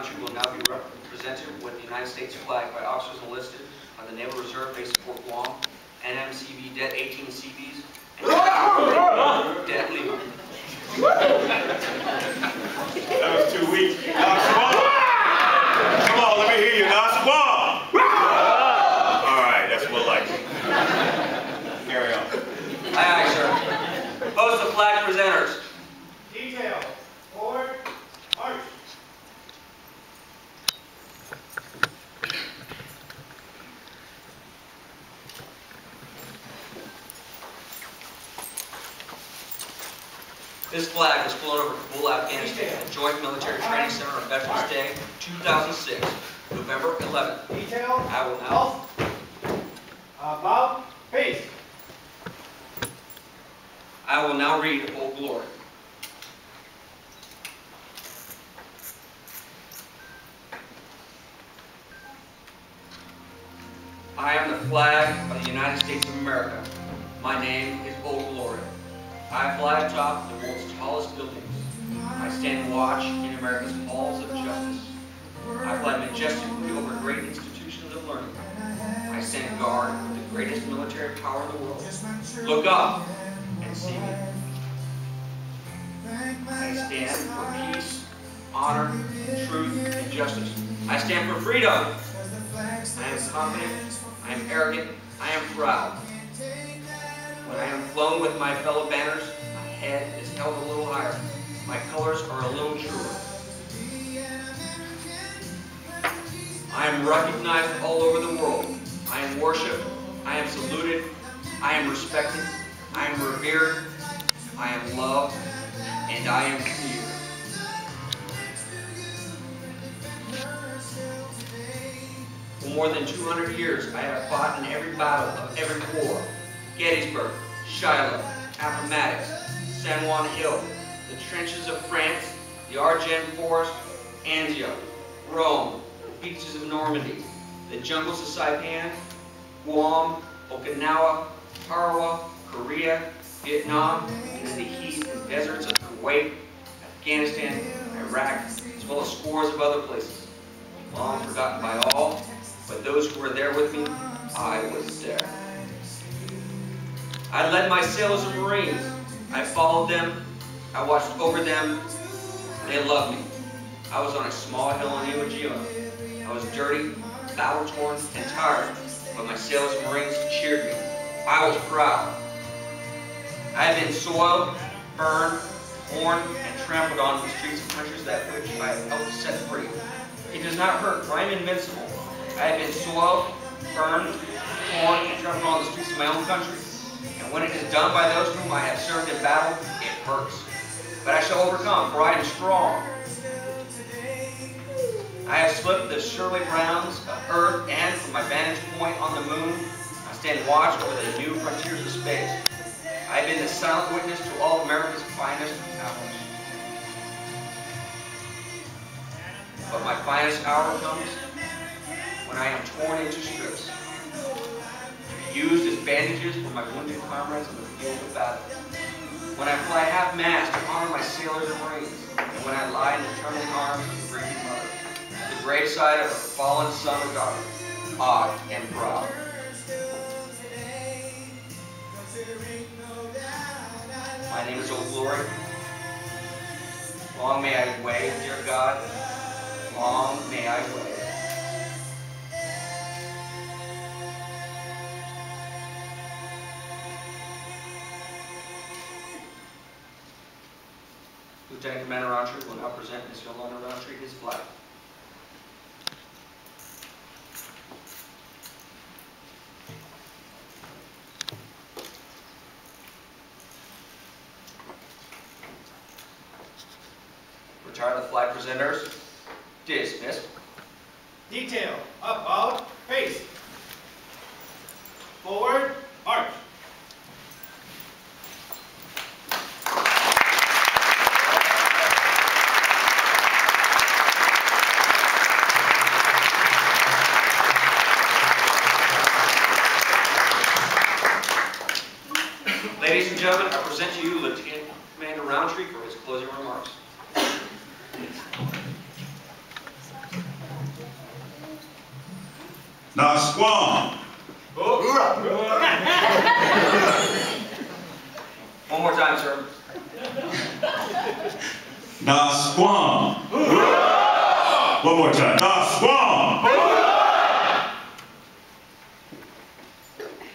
Roundtree will now be presented with the United States flag by officers enlisted on the Naval Reserve Base at Fort Guam, NMCV Det 18 Seabees, and Det Lima. That was too weak. Come on, let me hear you. All right, that's more like it. Carry on. Aye, aye, sir. Post the flag presenters. Detail. Forward. March. This flag was flown over Kabul, Afghanistan, at Joint Military Training Center on Veterans Day, 2006, November 11th. Detail. I will now. Bob. Face. I will now read Old Glory. I am the flag of the United States of America. My name is Old Glory. I fly atop the world's tallest buildings. I stand watch in America's halls of justice. I fly majestically over great institutions of learning. I stand guard with the greatest military power in the world. Look up and see me. I stand for peace, honor, truth, and justice. I stand for freedom. I am confident. I am arrogant. I am proud. When I am flown with my fellow banners, my head is held a little higher. My colors are a little truer. I am recognized all over the world. I am worshipped. I am saluted. I am respected. I am revered. I am loved. And I am feared. For more than 200 years, I have fought in every battle of every war. Gettysburg, Shiloh, Appomattox, San Juan Hill, the trenches of France, the Ardennes Forest, Antioch, Rome, the beaches of Normandy, the jungles of Saipan, Guam, Okinawa, Tarawa, Korea, Vietnam, and in the heat and deserts of Kuwait, Afghanistan, Iraq, as well as scores of other places. Long forgotten by all, but those who were there with me, I was there. I led my sailors and Marines. I followed them. I watched over them. They loved me. I was on a small hill in Iwo Jima. I was dirty, battle-torn, and tired, but my sailors and Marines cheered me. I was proud. I had been soiled, burned, torn, and trampled on the streets of countries that which I had helped set free. It does not hurt, for I am invincible. I have been soiled, burned, torn, and trampled on the streets of my own country. And when it is done by those whom I have served in battle, it hurts. But I shall overcome, for I am strong. I have slipped the surely grounds of earth, and from my vantage point on the moon, I stand watch over the new frontiers of space. I have been the silent witness to all America's finest hours. But my finest hour comes when I am torn into strips, used as bandages for my wounded comrades on the field of battle. When I fly half-mast to honor my sailors and Marines, and when I lie in the trembling arms of the grieving mother, at the graveside of a fallen son or daughter, I am proud. My name is Old Glory. Long may I wave, dear God. Long may I wave. Lieutenant Commander Roundtree will now present Ms. Yolanda Roundtree his flag. Retire the flag presenters. Dismissed. Detail. Up, out. Face. Forward. March. Ladies and gentlemen, I present to you Lieutenant Commander Roundtree for his closing remarks. Na Squam. One more time, sir. Na Squam. One more time. Na Squam.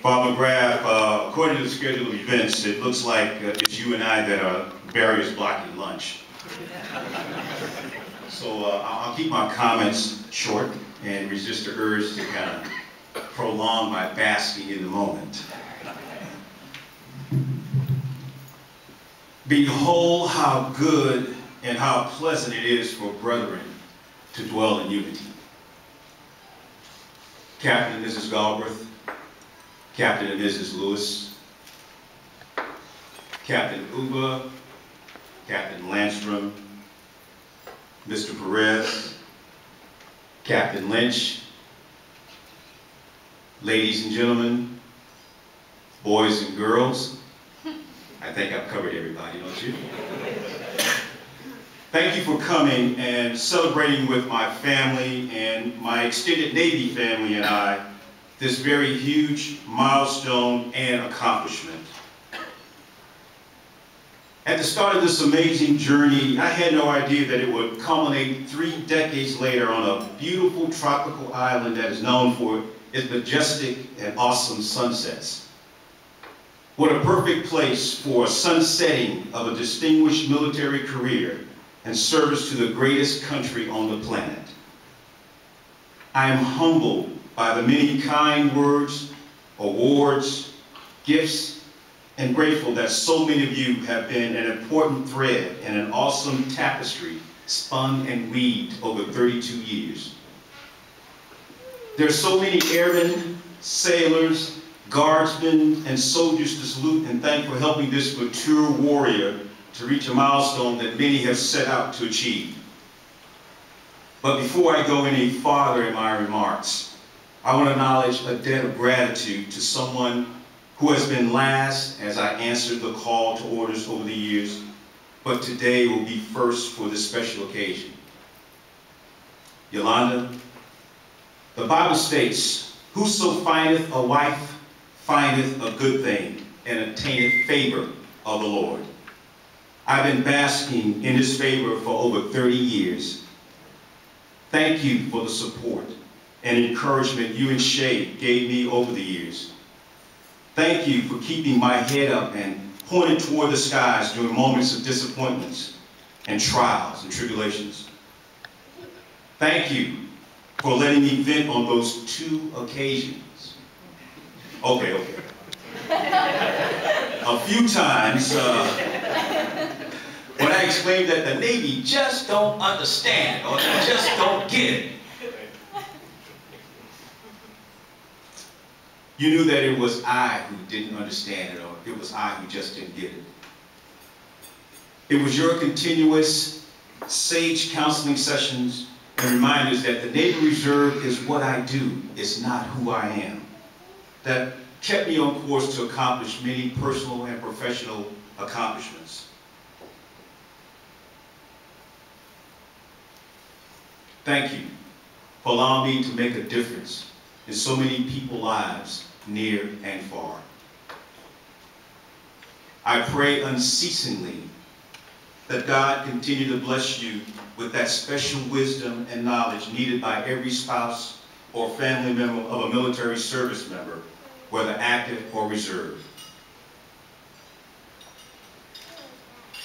Bob McGrath, according to the schedule of events, it looks like it's you and I that are barriers blocking lunch. So I'll keep my comments short and resist the urge to kind of prolong my basking in the moment. Behold how good and how pleasant it is for brethren to dwell in unity. Captain and Mrs. Galbraith, Captain and Mrs. Lewis, Captain Uba, Captain Landstrom, Mr. Perez, Captain Lynch, ladies and gentlemen, boys and girls. I think I've covered everybody, don't you? Thank you for coming and celebrating with my family and my extended Navy family and I this very huge milestone and accomplishment. At the start of this amazing journey, I had no idea that it would culminate 3 decades later on a beautiful tropical island that is known for its majestic and awesome sunsets. What a perfect place for a sunsetting of a distinguished military career and service to the greatest country on the planet. I am humbled by the many kind words, awards, gifts, and grateful that so many of you have been an important thread in an awesome tapestry spun and weaved over 32 years. There are so many airmen, sailors, guardsmen, and soldiers to salute and thank for helping this mature warrior to reach a milestone that many have set out to achieve. But before I go any farther in my remarks, I want to acknowledge a debt of gratitude to someone who has been last as I answered the call to orders over the years, but today will be first for this special occasion. Yolanda, the Bible states, "Whoso findeth a wife findeth a good thing and obtaineth favor of the Lord." I've been basking in his favor for over 30 years. Thank you for the support and encouragement you and Shay gave me over the years. Thank you for keeping my head up and pointed toward the skies during moments of disappointments and trials and tribulations. Thank you for letting me vent on those 2 occasions. Okay. A few times when I explained that the Navy just don't understand or they just don't get it. You knew that it was I who didn't understand it, or it was I who just didn't get it. It was your continuous sage counseling sessions and reminders that the Navy Reserve is what I do, it's not who I am, that kept me on course to accomplish many personal and professional accomplishments. Thank you for allowing me to make a difference in so many people's lives, near and far. I pray unceasingly that God continue to bless you with that special wisdom and knowledge needed by every spouse or family member of a military service member, whether active or reserve.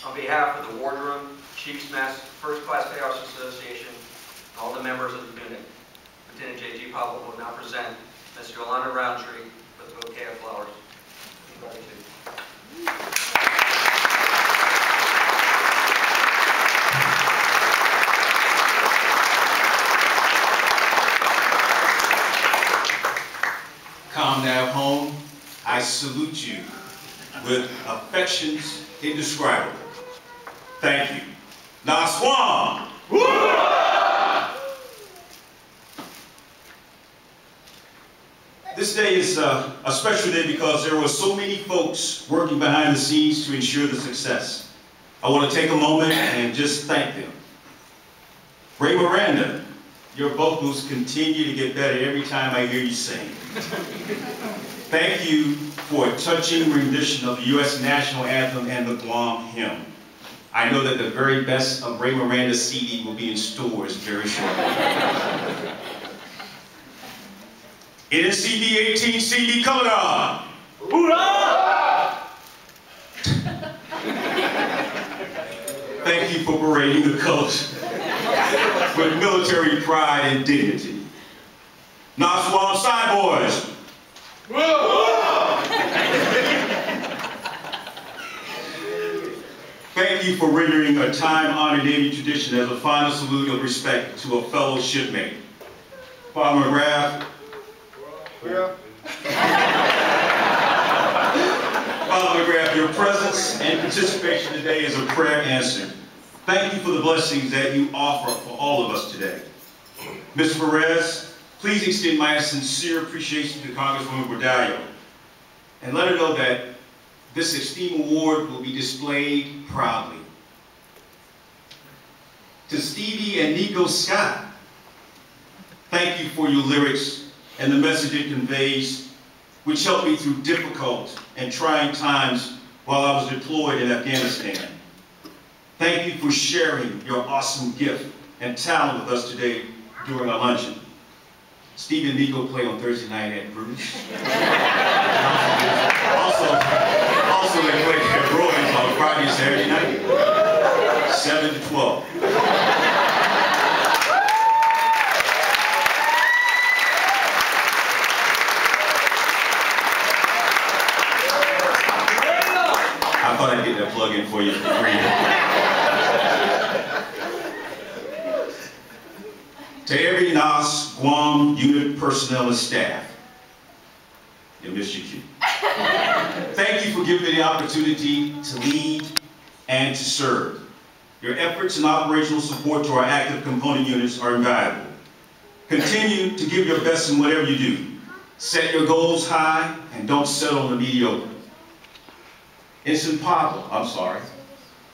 On behalf of the Wardroom, Chiefs Mess, First Class Pay Officers Association, and all the members of the unit, Lieutenant J.G. Pablo will now present Ms. Yolanda Roundtree with a bouquet of flowers. Comnav home, I salute you with affections indescribable. Thank you. Na Squam! This day is a special day because there were so many folks working behind the scenes to ensure the success. I want to take a moment and just thank them. Ray Miranda, Your vocals continue to get better every time I hear you sing. Thank you for a touching rendition of the U.S. National Anthem and the Guam Hymn. I know that the very best of Ray Miranda's CD will be in stores very shortly. NCB 18 CD coming on. Hoorah! Thank you for parading the colors with military pride and dignity. Naswam Side Boys. Thank you for rendering a time-honored Navy tradition as a final salute of respect to a fellow shipmate. Father McGrath. Father McGrath, your presence and participation today is a prayer answered. Thank you for the blessings that you offer for all of us today. Ms. Perez, please extend my sincere appreciation to Congresswoman Bordallo and let her know that this esteemed award will be displayed proudly. To Stevie and Nico Scott, thank you for your lyrics and the message it conveys, which helped me through difficult and trying times while I was deployed in Afghanistan. Thank you for sharing your awesome gift and talent with us today during our luncheon. Steve and Nico play on Thursday night at Bruce. Also they play at Roy's on Friday and Saturday night, 7 to 12. I thought I'd get that plug in for you for free. To every NAS Guam unit personnel and staff, you missed your cue. Thank you for giving me the opportunity to lead and to serve. Your efforts and operational support to our active component units are invaluable. Continue to give your best in whatever you do. Set your goals high and don't settle on the mediocre. Ensign Pablo, I'm sorry,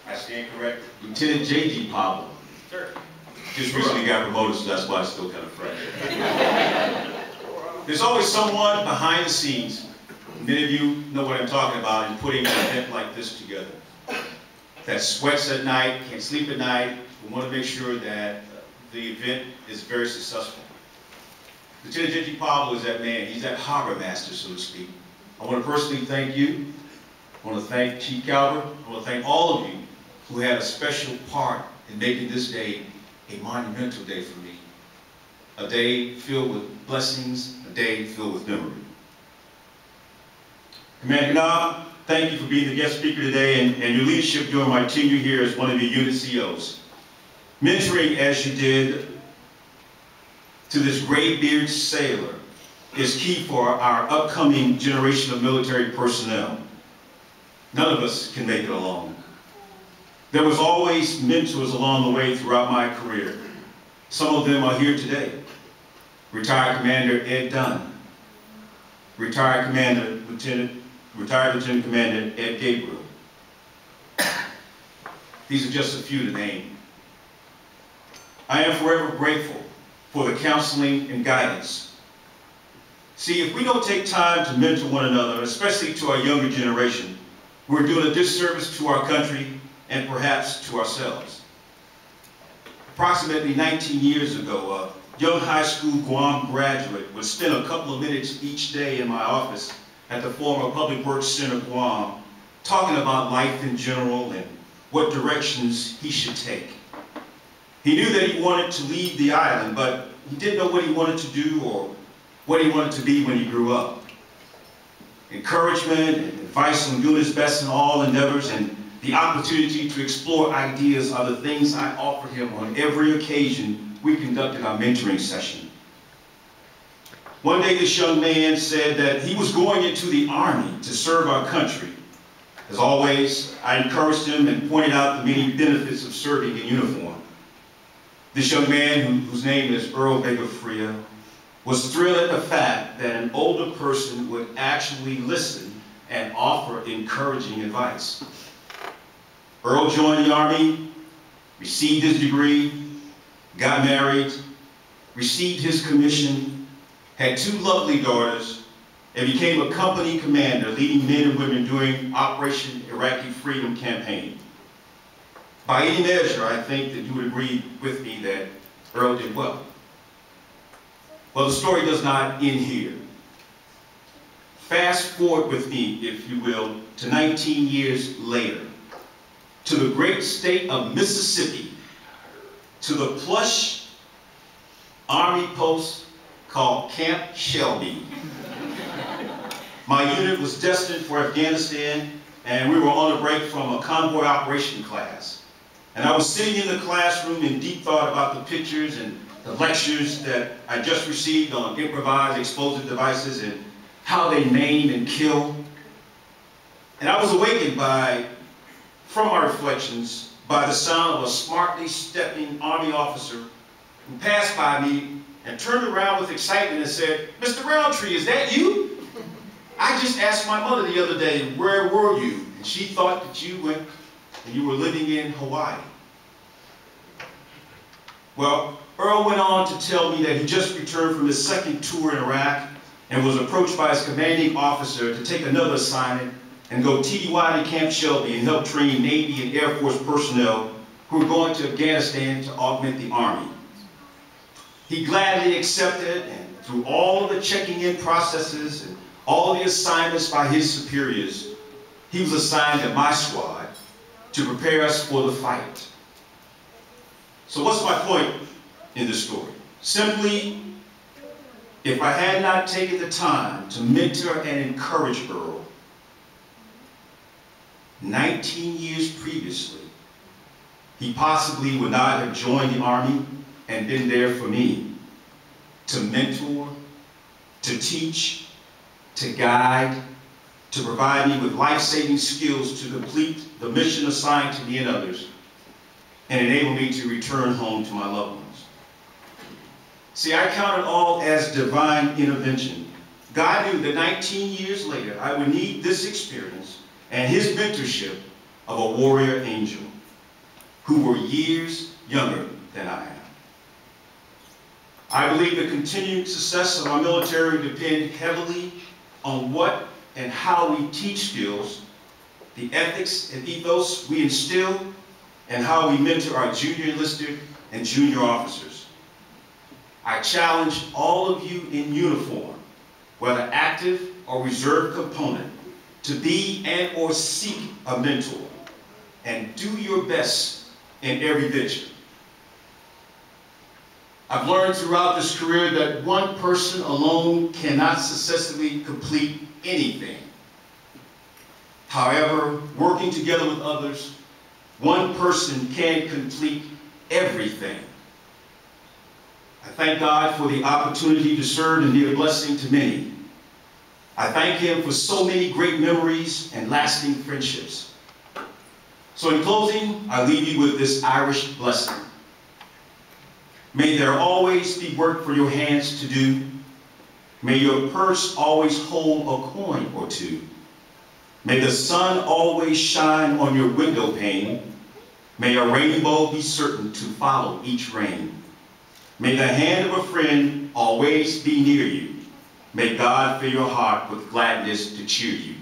I stand corrected. Lieutenant J.G. Pablo. Sir. Just recently got promoted, so that's why it's still kind of fresh. There's always someone behind the scenes. Many of you know what I'm talking about in putting an event like this together. That sweats at night, can't sleep at night. We want to make sure that the event is very successful. Lieutenant J.G. Pablo is that man. He's that harbor master, so to speak. I want to personally thank you. I want to thank Chief Calvert. I want to thank all of you who had a special part in making this day a monumental day for me. A day filled with blessings, a day filled with memory. Commander Gnab, thank you for being the guest speaker today and your leadership during my tenure here as one of the unit COs. Mentoring as you did to this gray-bearded sailor is key for our upcoming generation of military personnel. None of us can make it alone. There was always mentors along the way throughout my career. Some of them are here today. Retired Commander Ed Dunn, retired Lieutenant Commander Ed Gabriel. These are just a few to name. I am forever grateful for the counseling and guidance. See, if we don't take time to mentor one another, especially to our younger generation, we're doing a disservice to our country and perhaps to ourselves. Approximately 19 years ago, a young high school Guam graduate would spend a couple of minutes each day in my office at the former Public Works Center Guam talking about life in general and what directions he should take. He knew that he wanted to leave the island, but he didn't know what he wanted to do or what he wanted to be when he grew up. Encouragement and advice on doing his best in all endeavors and the opportunity to explore ideas are the things I offered him on every occasion we conducted our mentoring session. One day this young man said that he was going into the Army to serve our country. As always, I encouraged him and pointed out the many benefits of serving in uniform. This young man, whose name is Earl Vega Fria, was thrilled at the fact that an older person would actually listen and offer encouraging advice. Earl joined the Army, received his degree, got married, received his commission, had 2 lovely daughters, and became a company commander, leading men and women during Operation Iraqi Freedom Campaign. By any measure, I think that you would agree with me that Earl did well. Well, the story does not end here. Fast forward with me, if you will, to 19 years later, to the great state of Mississippi, to the plush Army post called Camp Shelby. My unit was destined for Afghanistan, and we were on a break from a convoy operation class. And I was sitting in the classroom in deep thought about the pictures and the lectures that I just received on improvised explosive devices and how they maim and kill. And I was awakened from my reflections by the sound of a smartly stepping Army officer who passed by me and turned around with excitement and said, "Mr. Roundtree, is that you? I just asked my mother the other day, where were you? And she thought that you went and you were living in Hawaii." Well, Earl went on to tell me that he just returned from his 2nd tour in Iraq and was approached by his commanding officer to take another assignment and go TDY to Camp Shelby and help train Navy and Air Force personnel who were going to Afghanistan to augment the Army. He gladly accepted, and through all of the checking in processes and all the assignments by his superiors, he was assigned to my squad to prepare us for the fight. So what's my point in this story? Simply, if I had not taken the time to mentor and encourage Earl 19 years previously, he possibly would not have joined the Army and been there for me to mentor, to teach, to guide, to provide me with life-saving skills to complete the mission assigned to me and others, and enable me to return home to my loved ones. See, I count it all as divine intervention. God knew that 19 years later, I would need this experience and his mentorship of a warrior angel who were years younger than I am. I believe the continued success of our military depend heavily on what and how we teach skills, the ethics and ethos we instill, and how we mentor our junior enlisted and junior officers. I challenge all of you in uniform, whether active or reserve component, to be and or seek a mentor and do your best in every venture. I've learned throughout this career that one person alone cannot successfully complete anything. However, working together with others, one person can complete everything. I thank God for the opportunity to serve and be a blessing to many. I thank him for so many great memories and lasting friendships. So in closing, I leave you with this Irish blessing. May there always be work for your hands to do. May your purse always hold a coin or two. May the sun always shine on your window pane. May a rainbow be certain to follow each rain. May the hand of a friend always be near you. May God fill your heart with gladness to cheer you.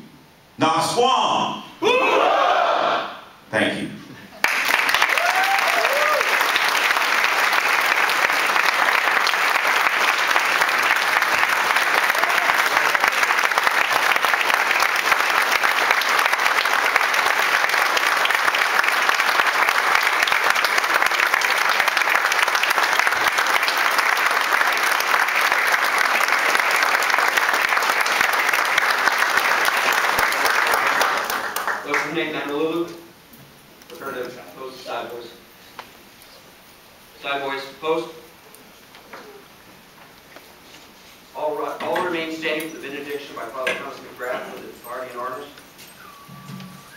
Na Swan! Thank you. Nick Namalulu. Return to post, side boys. Side boys, post. All remain standing for the benediction by Father Thomas McGrath for the guardian orders.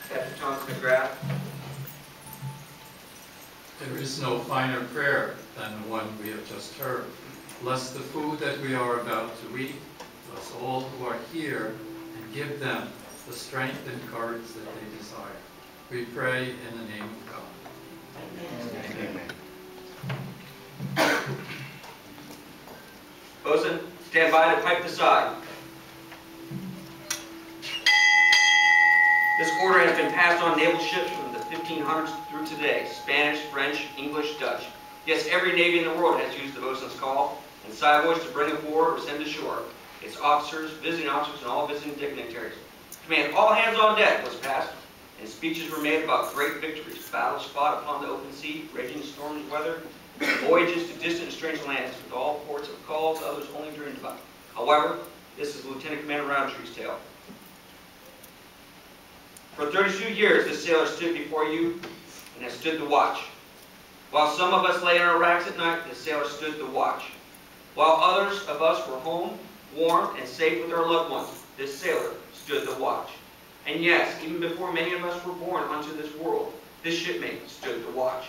Captain Thomas McGrath. There is no finer prayer than the one we have just heard. Bless the food that we are about to eat. Bless all who are here and give them the strength and courage that they desire. We pray in the name of God. Amen. Amen. Bosun, stand by to pipe the side. This order has been passed on naval ships from the 1500s through today: Spanish, French, English, Dutch. Yes, every navy in the world has used the bosun's call and side voice to bring aboard or send ashore its officers, visiting officers, and all visiting dignitaries. Command all hands on deck was passed, and speeches were made about great victories, battles fought upon the open sea, raging storms weather, voyages to distant and strange lands, with all ports of calls others only dreamed about. However, this is Lieutenant Commander Roundtree's tale. For 32 years, this sailor stood before you and has stood the watch. While some of us lay in our racks at night, this sailor stood the watch. While others of us were home, warm, and safe with our loved ones, this sailor stood the watch. And yes, even before many of us were born onto this world, this shipmate stood the watch.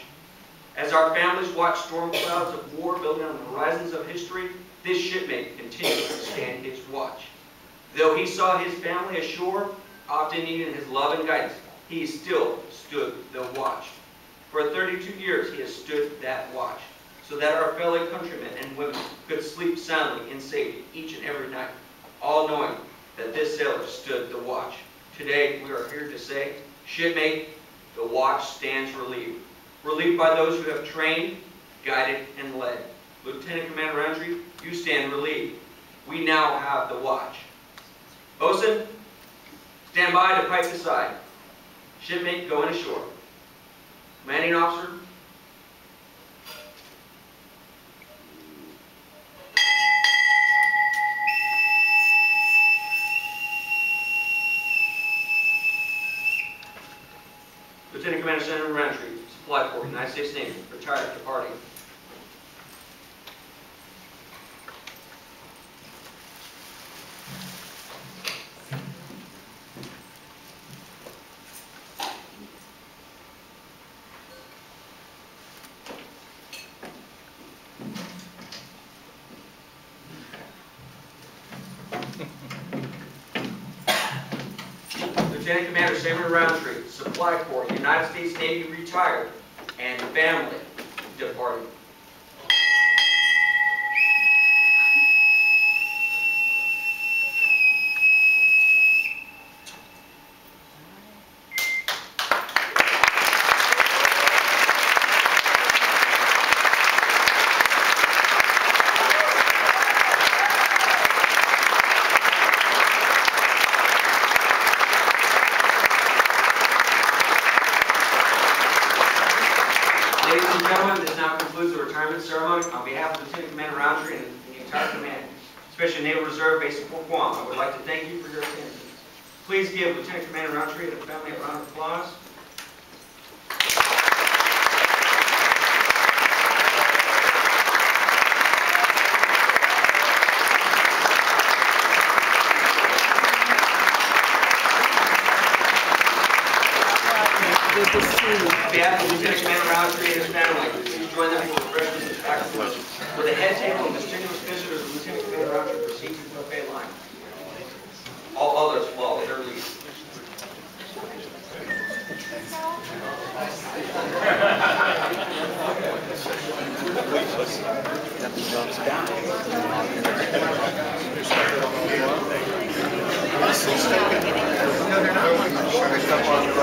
As our families watched storm clouds of war building on the horizons of history, this shipmate continued to stand his watch. Though he saw his family ashore, often needing his love and guidance, he still stood the watch. For 32 years, he has stood that watch, so that our fellow countrymen and women could sleep soundly in safety each and every night, all knowing that this sailor stood the watch. Today, we are here to say, shipmate, the watch stands relieved. Relieved by those who have trained, guided, and led. Lieutenant Commander Roundtree, you stand relieved. We now have the watch. Bosun, stand by to pipe the side. Shipmate going ashore. Commanding officer, Lieutenant Commander Senator Roundtree, Supply Corps, United States Navy, retired, departing. Lieutenant Commander Samuel Roundtree, Supply Corps, United States Navy, retired, and family, departed. Ladies and gentlemen, this now concludes the retirement ceremony. On behalf of Lieutenant Commander Roundtree and the entire command, Special Naval Reserve Base in Fort Guam, I would like to thank you for your attendance. Please give Lieutenant Commander Roundtree and the family a round of applause. Good to see you. On behalf of Lieutenant Commander Roundtree and his family, please join them for refreshments and afterwards. For the head table and distinguished visitors, Lieutenant Commander Roundtree proceeds to the buffet line. All others follow their lead. No, they're not.